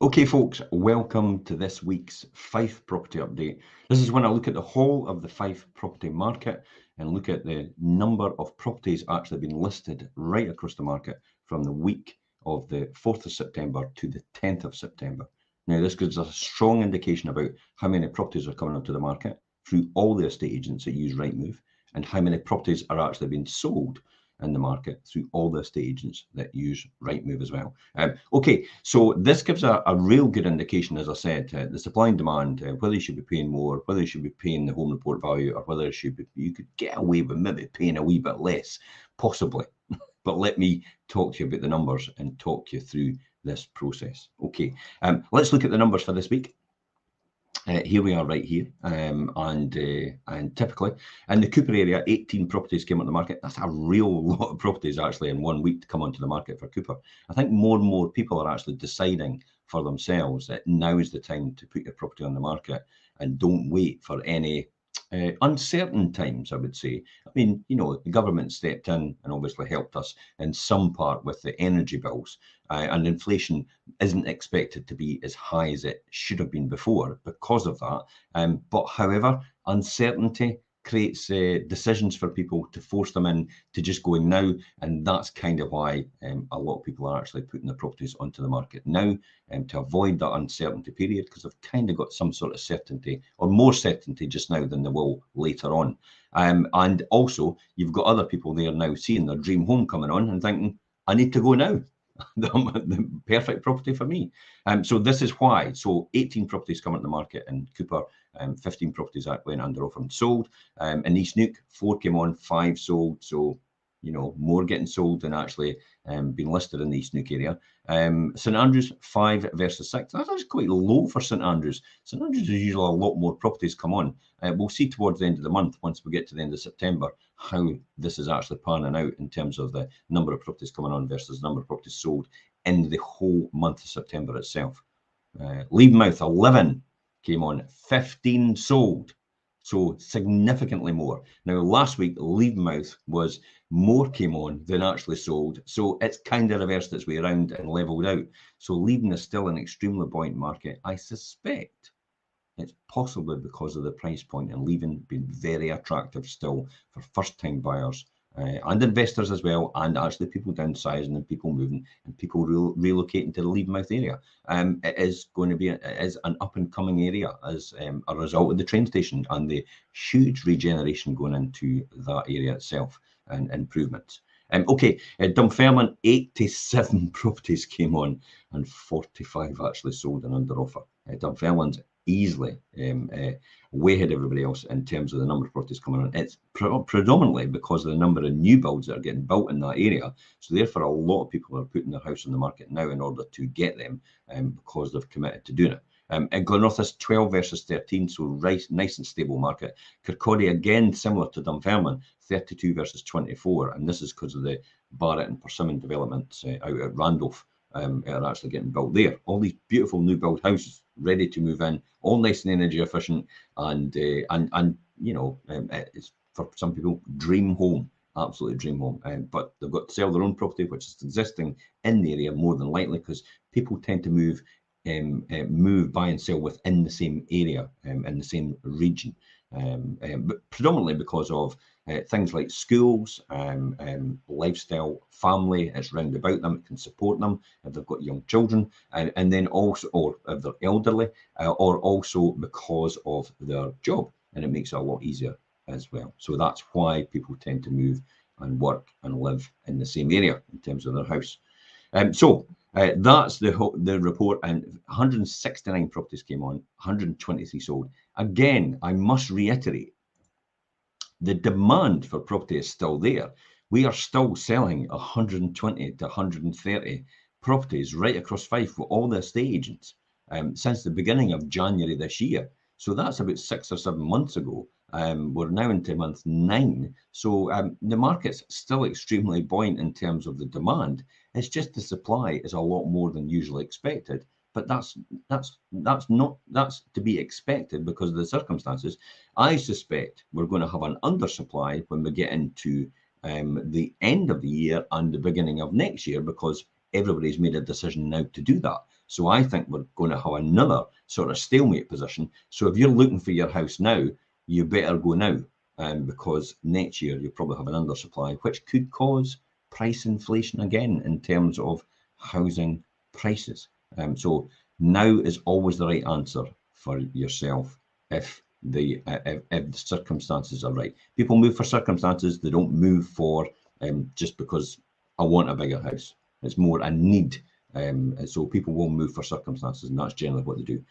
Okay, folks, welcome to this week's Fife Property Update. This is when I look at the whole of the Fife property market and look at the number of properties actually being listed right across the market from the week of the 4th of September to the 10th of September. Now, this gives us a strong indication about how many properties are coming onto the market through all the estate agents that use Rightmove and how many properties are actually being sold in the market through all the estate agents that use Rightmove as well. Okay, so this gives a real good indication, as I said, the supply and demand, whether you should be paying more, whether you should be paying the home report value, or whether you could get away with maybe paying a wee bit less, possibly. But let me talk to you about the numbers and talk you through this process. Okay, let's look at the numbers for this week. Here we are right here, and typically in the Cooper area, 18 properties came on the market. That's a real lot of properties actually in 1 week to come onto the market for Cooper. I think more and more people are actually deciding for themselves that now is the time to put your property on the market and don't wait for any uncertain times, I would say. I mean, you know, the government stepped in and obviously helped us in some part with the energy bills, and inflation isn't expected to be as high as it should have been before because of that. But however, uncertainty creates decisions for people to force them in to just going now, and that's kind of why a lot of people are actually putting their properties onto the market now, to avoid that uncertainty period, because they've kind of got some sort of certainty, or more certainty just now than they will later on. And also, you've got other people there now seeing their dream home coming on and thinking, I need to go now. The perfect property for me. So this is why. So 18 properties come on the market in Cooper, 15 properties went under offer and sold. In East Neuk, 4 came on, 5 sold. So, you know, more getting sold than actually being listed in the East Neuk area. St Andrews, 5 versus 6. That's actually quite low for St Andrews. St Andrews is usually a lot more properties come on. We'll see towards the end of the month, once we get to the end of September, how this is actually panning out in terms of the number of properties coming on versus the number of properties sold in the whole month of September itself. Levenmouth, 11 came on, 15 sold. So significantly more. Now, last week, Levenmouth was more came on than actually sold. So it's kind of reversed its way around and leveled out. So Leven is still an extremely buoyant market. I suspect it's possibly because of the price point and Leven being very attractive still for first-time buyers and investors as well, and actually people downsizing and people moving and people relocating to the Levenmouth area. It is going to be an up-and-coming area as a result of the train station and the huge regeneration going into that area itself and improvements. Okay, Dunfermline, 87 properties came on and 45 actually sold and under offer. Dunfermline's easily way ahead of everybody else in terms of the number of properties coming on. It's predominantly because of the number of new builds that are getting built in that area. So therefore, a lot of people are putting their house on the market now in order to get them because they've committed to doing it. And Glenorchy is 12 versus 13, so nice and stable market. Kirkcaldy, again, similar to Dunfermline, 32 versus 24, and this is because of the Barrett and Persimmon developments out at Randolph are actually getting built there. All these beautiful new build houses ready to move in, all nice and energy efficient, and you know, it's for some people dream home, absolutely dream home. But they've got to sell their own property, which is existing in the area more than likely, because people tend to move, buy and sell within the same area, in the same region, but predominantly because of things like schools, lifestyle, family. It's round about them. It can support them if they've got young children, and then also, or if they're elderly, or also because of their job, and it makes it a lot easier as well. So that's why people tend to move and work and live in the same area in terms of their house. So that's the report, and 169 properties came on, 123 sold. Again, I must reiterate, the demand for property is still there. We are still selling 120 to 130 properties right across Fife with all the estate agents since the beginning of January this year. So that's about 6 or 7 months ago. We're now into month 9. So the market's still extremely buoyant in terms of the demand. It's just the supply is a lot more than usually expected. But that's to be expected because of the circumstances. I suspect we're going to have an undersupply when we get into the end of the year and the beginning of next year, because everybody's made a decision now to do that. So I think we're going to have another sort of stalemate position. So if you're looking for your house now, you better go now, because next year you'll probably have an undersupply, which could cause price inflation again in terms of housing prices. So now is always the right answer for yourself if the circumstances are right. People move for circumstances. They don't move for just because I want a bigger house. It's more a need. So people will move for circumstances, and that's generally what they do.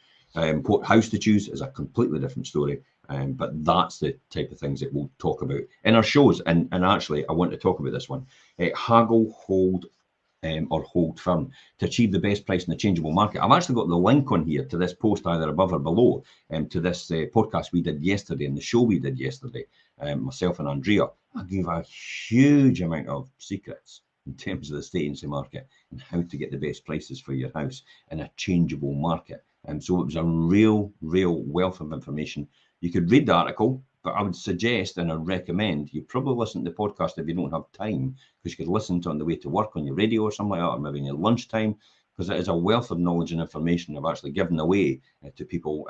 What house to choose is a completely different story, but that's the type of things that we'll talk about in our shows. And actually, I want to talk about this one. Haggle, hold, or hold firm to achieve the best price in the changeable market. I've actually got the link on here to this post either above or below, to this podcast we did yesterday and the show we did yesterday, myself and Andrea. I gave a huge amount of secrets in terms of the estate agency market and how to get the best prices for your house in a changeable market. So it was a real wealth of information. You could read the article, but I would suggest and I recommend you probably listen to the podcast if you don't have time, because you could listen to it on the way to work on your radio or something like that, or maybe in your lunchtime, because it is a wealth of knowledge and information I've actually given away to people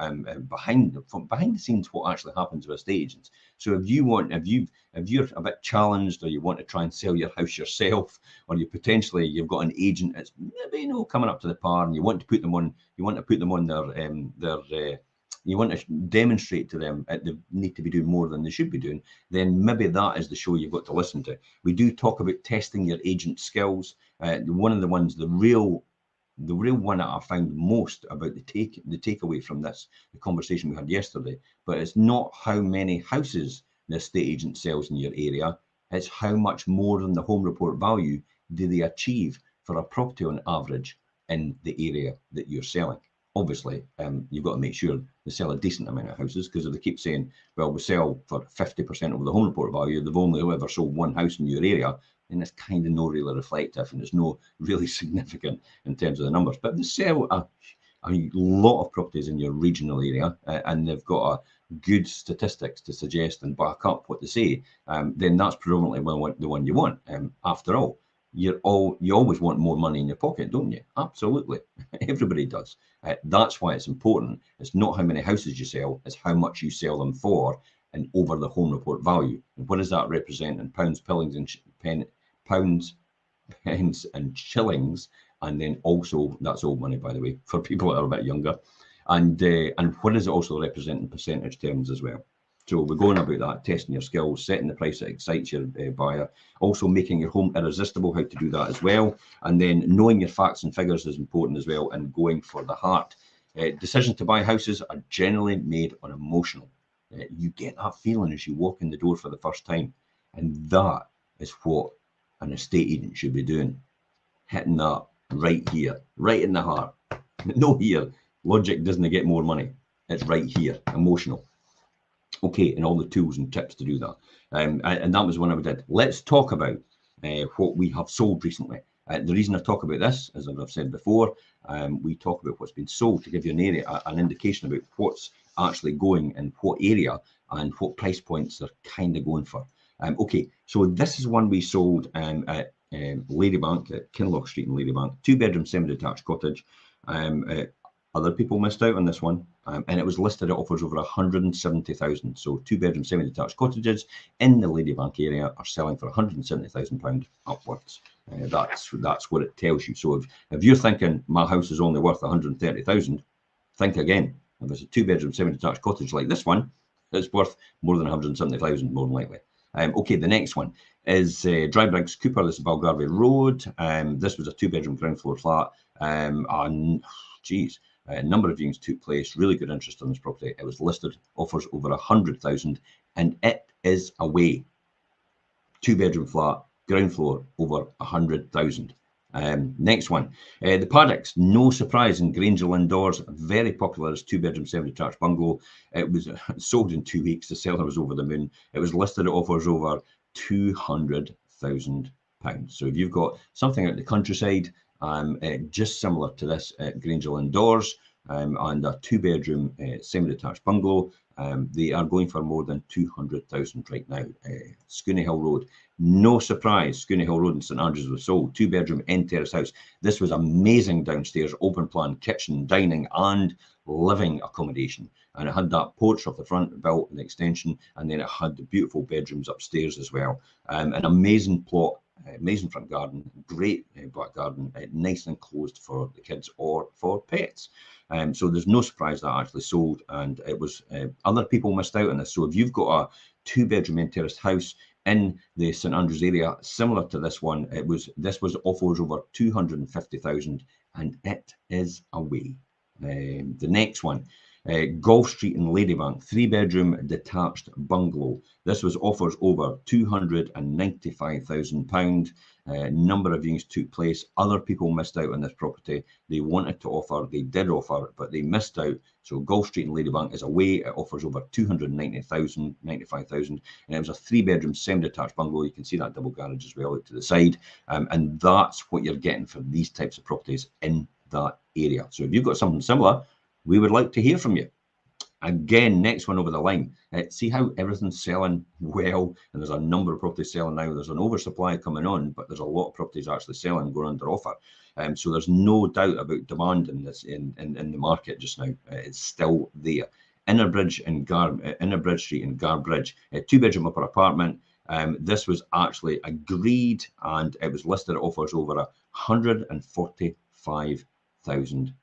behind the scenes what actually happens with estate agents. So if you're a bit challenged, or you want to try and sell your house yourself, or you've got an agent that's maybe coming up to the par, and you want to put them on their you want to demonstrate to them that they need to be doing more than they should be doing, then maybe that is the show you've got to listen to. We do talk about testing your agent skills. One of the ones, the real one that I found most about the takeaway from this, the conversation we had yesterday, but it's not how many houses the estate agent sells in your area, it's how much more than the home report value do they achieve for a property on average in the area that you're selling. Obviously, you've got to make sure they sell a decent amount of houses, because if they keep saying, well, we sell for 50% of the home report value, they've only ever sold one house in your area, then it's kind of not really reflective, and it's not really significant in terms of the numbers. But if they sell a lot of properties in your regional area, and they've got good statistics to suggest and back up what they say, then that's predominantly the one you want. After all, you always want more money in your pocket, don't you? Absolutely. Everybody does. That's why it's important. It's not how many houses you sell, it's how much you sell them for and over the home report value. And what does that represent in pounds, pence and shillings? And then also, that's old money, by the way, for people that are a bit younger. And what does it also represent in percentage terms as well? So we're going about that, testing your skills, setting the price that excites your buyer, also making your home irresistible, how to do that as well. And then knowing your facts and figures is important as well, and going for the heart. Decisions to buy houses are generally made on emotional. You get that feeling as you walk in the door for the first time. And that is what an estate agent should be doing. Hitting that right here, right in the heart. No here. Logic doesn't get more money. It's right here, emotional. Okay, and all the tools and tips to do that. And that was one I did. Let's talk about what we have sold recently. The reason I talk about this, as I've said before, we talk about what's been sold to give you an indication about what's actually going in what area and what price points they're kind of going for. Okay, so this is one we sold at Ladybank, at Kinloch Street in Ladybank, 2-bedroom semi-detached cottage. Other people missed out on this one, and it was listed at offers over 170,000. So 2-bedroom semi-detached cottages in the Ladybank area are selling for £170,000 upwards. That's what it tells you. So if you're thinking my house is only worth 130,000, think again. If it's a 2-bedroom semi-detached cottage like this one, it's worth more than 170,000 more than likely. Okay, the next one is Drybriggs Cooper. This is Balgarvey Road. This was a 2-bedroom ground floor flat. A number of viewings took place. Really good interest on this property. It was listed, offers over 100,000, and it is away. 2-bedroom flat, ground floor, over 100,000. Next one, the Paddocks, no surprise, in Granger Landlords, very popular as 2-bedroom semi-detached bungalow. It was sold in 2 weeks. The seller was over the moon. It was listed at offers over £200,000. So if you've got something out in the countryside, just similar to this at Granger Landlords, and a 2-bedroom semi-detached bungalow, They are going for more than 200,000 right now. Scooney Hill Road, no surprise, Scooney Hill Road in St Andrews was sold. 2-bedroom end terrace house. This was amazing downstairs, open plan kitchen, dining and living accommodation. And it had that porch off the front built an extension, and then it had the beautiful bedrooms upstairs as well. An amazing plot, amazing front garden, great back garden, nice and enclosed for the kids or for pets. So there's no surprise that actually sold, and it was other people missed out on this. So if you've got a 2-bedroom end terraced house in the St Andrews area, similar to this one, this was offers over 250,000, and it is away. The next one, Golf Street in Ladybank, 3-bedroom detached bungalow. This was offers over £295,000. Number of viewings took place. Other people missed out on this property. They wanted to offer, they did offer, but they missed out. So Golf Street in Ladybank is away. It offers over 295,000, and it was a 3-bedroom semi-detached bungalow. You can see that double garage as well out to the side, and that's what you're getting for these types of properties in that area. So if you've got something similar, we would like to hear from you. Again, next one over the line. See how everything's selling well, and there's a number of properties selling now. There's an oversupply coming on, but there's a lot of properties actually selling, going under offer. So there's no doubt about demand in this in the market just now. It's still there. Inner Bridge Street in Garbridge, a 2-bedroom upper apartment. This was actually agreed, and it was listed at offers over £145,000.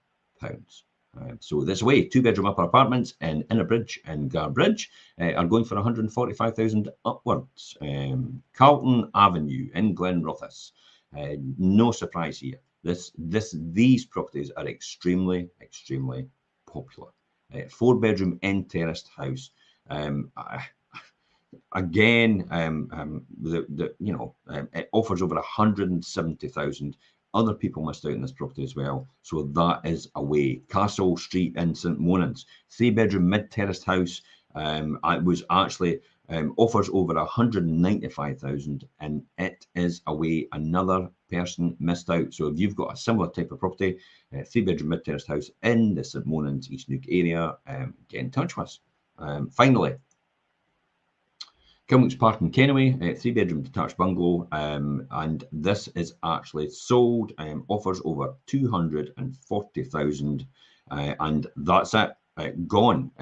So this way, 2-bedroom upper apartments in Inner Bridge and Garbridge are going for 145,000 upwards. Carlton Avenue in Glenrothes, no surprise here. These properties are extremely popular. 4-bedroom end terraced house. Again, it offers over 170,000. Other people missed out in this property as well, so that is away. Castle Street in St Monans, 3-bedroom mid-terraced house. It was actually offers over 195,000, and it is away. Another person missed out. So if you've got a similar type of property, 3-bedroom mid-terraced house in the St Monans East Neuk area, get in touch with us. Finally, Kilmac's Park in Kenway, 3-bedroom detached bungalow, and this is actually sold. Offers over 240,000, and that's it. Gone.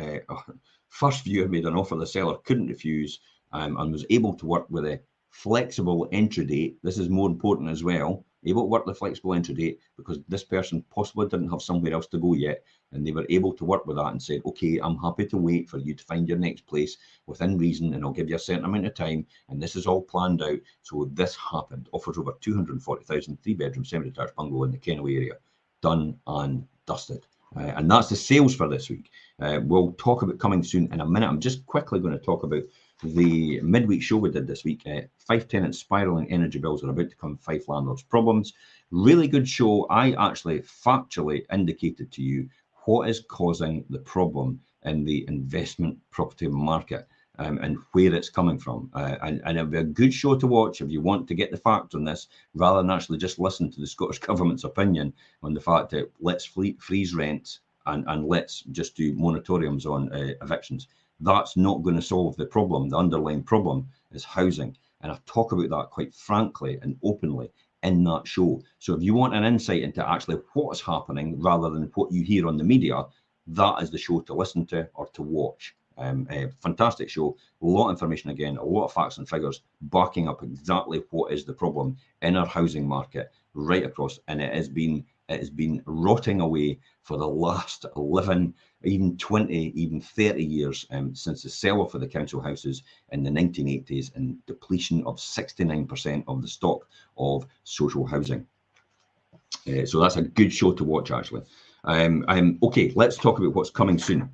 First viewer made an offer the seller couldn't refuse, and was able to work with a flexible entry date. This is more important as well. Able to work the flexible entry date because this person possibly didn't have somewhere else to go yet, and they were able to work with that and said, okay, I'm happy to wait for you to find your next place within reason, and I'll give you a certain amount of time, and this is all planned out. So this happened. Offers over 240,000, 3-bedroom semi-detached bungalow in the Kenway area. Done and dusted. And that's the sales for this week. We'll talk about coming soon in a minute. I'm just quickly going to talk about the midweek show we did this week. Fife Tenants spiraling energy bills are about to come. Fife Landlords problems. Really good show. I actually factually indicated to you what is causing the problem in the investment property market, and where it's coming from. And it'll be a good show to watch if you want to get the facts on this, rather than actually just listen to the Scottish Government's opinion on the fact that let's freeze rents and let's just do moratoriums on evictions. That's not going to solve the problem. The underlying problem is housing. And I talk about that quite frankly and openly in that show. So if you want an insight into actually what's happening rather than what you hear on the media, that is the show to listen to or to watch. A fantastic show, a lot of information again, a lot of facts and figures backing up exactly what is the problem in our housing market right across, and it has been rotting away for the last 11, even 20, even 30 years since the sell-off of the council houses in the 1980s and depletion of 69% of the stock of social housing. So that's a good show to watch actually. Okay, let's talk about what's coming soon.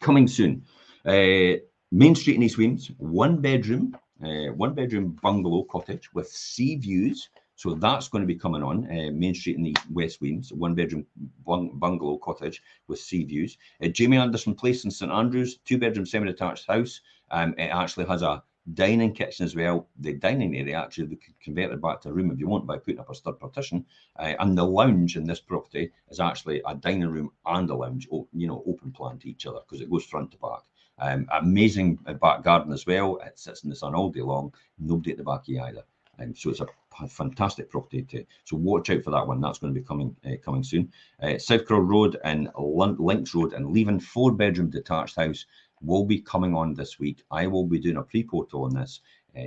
Coming soon, Main Street in East Weems, 1-bedroom bungalow cottage with sea views. So that's going to be coming on Main Street in the West Weems, 1-bedroom bungalow cottage with sea views. Jamie Anderson Place in St Andrews, 2-bedroom semi-detached house. It actually has a dining kitchen as well. The dining area actually they could convert it back to a room if you want by putting up a stud partition. And the lounge in this property is actually a dining room and a lounge, open plan to each other because it goes front to back. Amazing back garden as well. It sits in the sun all day long. Nobody at the back of you either. So it's a fantastic property too. So watch out for that one. That's going to be coming soon. Southcross Road and Links Road and Leven, 4-bedroom detached house, will be coming on this week. I will be doing a pre-portal on this.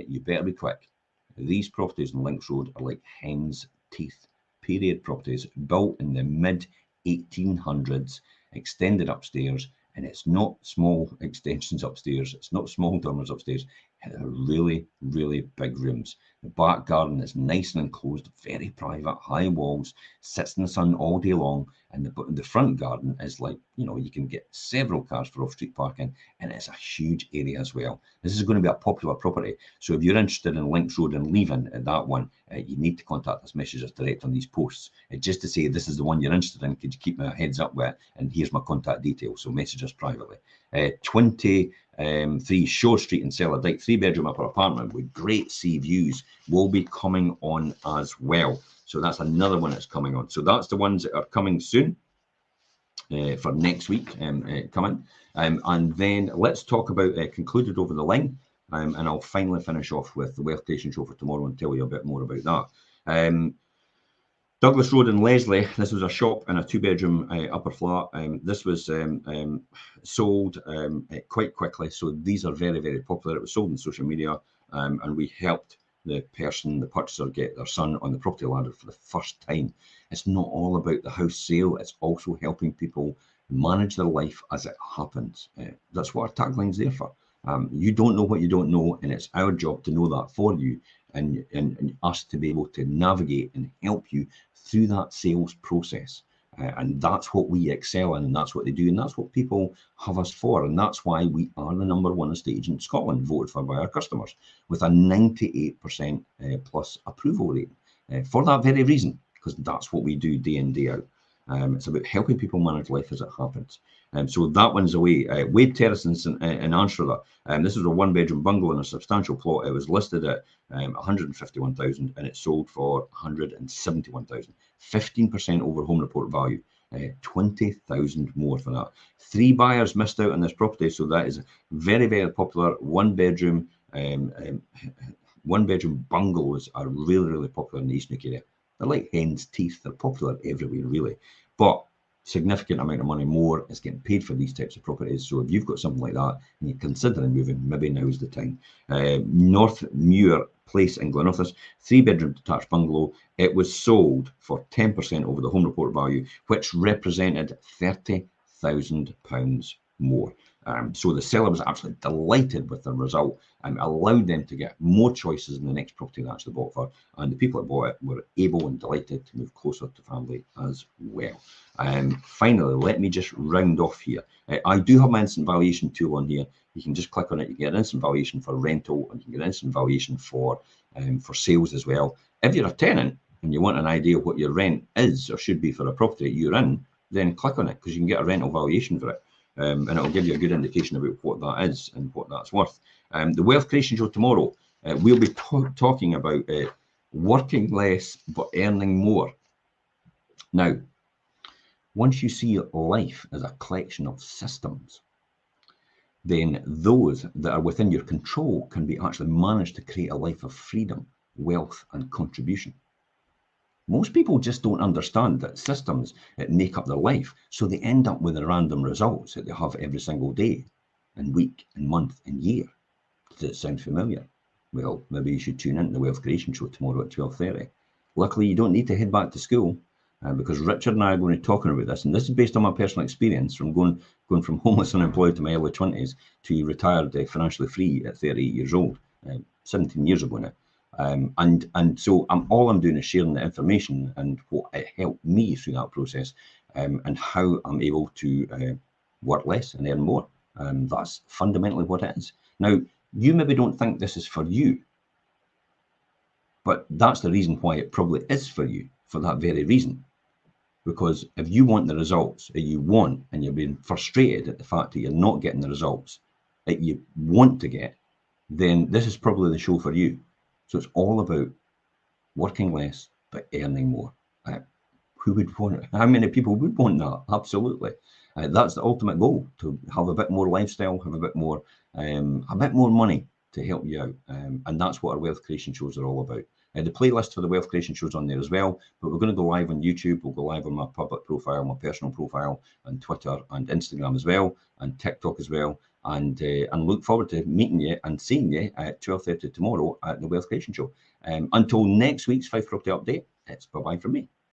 You better be quick. These properties in Links Road are like hen's teeth. Period properties built in the mid 1800s, extended upstairs, and it's not small extensions upstairs. It's not small dormers upstairs. They're really, really big rooms. The back garden is nice and enclosed, very private, high walls, sits in the sun all day long. And the front garden is like, you can get several cars for off-street parking, and it's a huge area as well. This is going to be a popular property. So if you're interested in Links Road and Leven at that one, you need to contact us, message us direct on these posts. Just to say this is the one you're interested in, could you keep my heads up with it? And here's my contact details, so message us privately. 23 Shore Street in Cellar Dyke, 3-bedroom upper apartment with great sea views, will be coming on as well. So that's another one that's coming on. So that's the ones that are coming soon for next week coming. And then let's talk about concluded over the line. And I'll finally finish off with the wealth creation show for tomorrow and tell you a bit more about that. Douglas Road in Leslie, this was a shop and a 2-bedroom upper flat. This was sold quite quickly. So these are very, very popular. It was sold on social media, and we helped the purchaser, get their son on the property ladder for the first time. It's not all about the house sale. It's also helping people manage their life as it happens. That's what our tagline's there for. You don't know what you don't know, and it's our job to know that for you, and us to be able to navigate and help you through that sales process. And that's what we excel in, and that's what they do, and that's what people have us for, and that's why we are the #1 estate agent in Scotland, voted for by our customers, with a 98% plus approval rate, for that very reason, because that's what we do day in, day out. It's about helping people manage life as it happens. So that one's away. Wade Terrace in Anstruther. This is a 1-bedroom bungalow in a substantial plot. It was listed at 151,000 and it sold for 171,000. 15% over home report value. 20,000 more for that. 3 buyers missed out on this property, so that is very, very popular. 1-bedroom bungalows are really, really popular in the East Neuk area. They're like hen's teeth. They're popular everywhere, really. But significant amount of money more is getting paid for these types of properties. So if you've got something like that and you're considering moving, maybe now is the time. North Muir Place in Glenorthus, 3-bedroom detached bungalow. It was sold for 10% over the home report value, which represented £30,000 more. So the seller was absolutely delighted with the result and allowed them to get more choices in the next property they actually bought for. And the people that bought it were able and delighted to move closer to family as well. Finally, let me just round off here. I do have my instant valuation tool on here. You can just click on it. You get an instant valuation for rental, and you can get an instant valuation for sales as well. If you're a tenant and you want an idea of what your rent is or should be for a property that you're in, then click on it, because you can get a rental valuation for it. And it'll give you a good indication about what that is and what that's worth. The wealth creation show tomorrow, we'll be talking about working less but earning more. Now, once you see life as a collection of systems, then those that are within your control can be actually managed to create a life of freedom, wealth, and contribution. Most people just don't understand that systems make up their life, so they end up with the random results that they have every single day and week and month and year. Does it sound familiar? Well, maybe you should tune in to the Wealth Creation Show tomorrow at 12:30. Luckily, you don't need to head back to school because Richard and I are going to be talking about this, and this is based on my personal experience from going from homeless unemployed to my early 20s to retired financially free at 38 years old, 17 years ago now. And so all I'm doing is sharing the information and what it helped me through that process, and how I'm able to work less and earn more. That's fundamentally what it is. Now, you maybe don't think this is for you, but that's the reason why it probably is for you, for that very reason. Because if you want the results that you want and you're being frustrated at the fact that you're not getting the results that you want to get, then this is probably the show for you. So it's all about working less but earning more. Who would want it? How many people would want that? Absolutely. That's the ultimate goal, to have a bit more lifestyle, have a bit more money to help you out. And that's what our wealth creation shows are all about. The playlist for the wealth creation shows on there as well, but we're going to go live on YouTube. We'll go live on my public profile, my personal profile, and Twitter and Instagram as well, and TikTok as well. And look forward to meeting you and seeing you at 12:30 tomorrow at the Wealth Creation Show. Until next week's Fife Property Update, it's bye-bye from me.